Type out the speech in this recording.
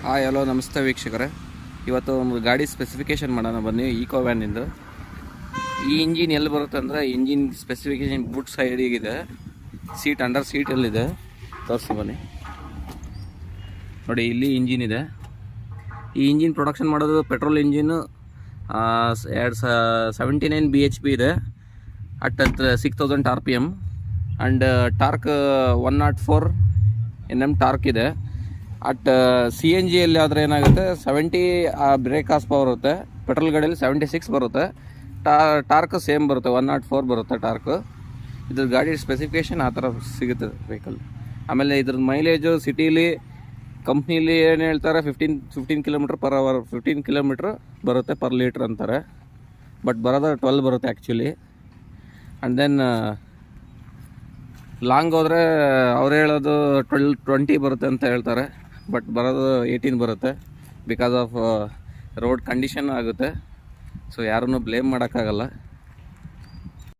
Hi hello ನಮಸ್ತೆ ವೀಕ್ಷಕರೇ. ಇವತ್ತು ಒಂದು ಗಾಡಿ ಸ್ಪೆಸಿಫಿಕೇಷನ್ ಮಾಡೋಣ ಬನ್ನಿ. ಈಕೋ ವ್ಯಾನಿಂದು ಈ ಇಂಜಿನ್ ಎಲ್ಲಿ ಬರುತ್ತೆ ಅಂದರೆ, ಇಂಜಿನ್ ಸ್ಪೆಸಿಫಿಕೇಷನ್ ಬುಟ್ ಸೈಡಿಗಿದೆ, ಸೀಟ್ ಅಂಡರ್ ಸೀಟಲ್ಲಿದೆ. ತೋರಿಸಿ ಬನ್ನಿ. ನೋಡಿ, ಇಲ್ಲಿ ಇಂಜಿನ್ ಇದೆ. ಈ ಇಂಜಿನ್ ಪ್ರೊಡಕ್ಷನ್ ಮಾಡೋದು ಪೆಟ್ರೋಲ್ ಇಂಜಿನ್ನು 79 bhp ಇದೆ at 6000 RPM and torque 104 Nm torque ಇದೆ. ಅಟ್ ಸಿ ಎನ್ ಜಿಯಲ್ಲಿ ಆದರೆ ಏನಾಗುತ್ತೆ, 70 ಬ್ರೇಕ್ ಹಾರ್ಸ್ ಪವರ್ ಬರುತ್ತೆ. ಪೆಟ್ರೋಲ್ ಗಾಡಿಯಲ್ಲಿ 76 ಬರುತ್ತೆ. ಟಾರ್ಕ್ ಸೇಮ್ ಬರುತ್ತೆ, 104 ಬರುತ್ತೆ ಟಾರ್ಕ್. ಇದ್ರ ಗಾಡಿ ಸ್ಪೆಸಿಫಿಕೇಷನ್ ಆ ಥರ ಸಿಗುತ್ತೆ ವೆಹಿಕಲ್. ಆಮೇಲೆ ಇದ್ರ ಮೈಲೇಜು ಸಿಟೀಲಿ ಕಂಪ್ನೀಲಿ ಏನು ಹೇಳ್ತಾರೆ, 15 km/h 15 km ಬರುತ್ತೆ ಪರ್ ಲೀಟ್ರ್ ಅಂತಾರೆ. ಬಟ್ ಬರೋದು 12 ಬರುತ್ತೆ ಆ್ಯಕ್ಚುಲಿ. ಆ್ಯಂಡ್ ದೆನ್ ಲಾಂಗ್ ಹೋದರೆ ಅವ್ರು ಹೇಳೋದು 20 ಬರುತ್ತೆ ಅಂತ ಹೇಳ್ತಾರೆ. ಬಟ್ ಬರೋದು 18 ಬರುತ್ತೆ. ಬಿಕಾಸ್ ಆಫ್ ರೋಡ್ ಕಂಡೀಷನ್ ಆಗುತ್ತೆ. ಸೊ ಯಾರನ್ನೂ ಬ್ಲೇಮ್ ಮಾಡೋಕ್ಕಾಗಲ್ಲ.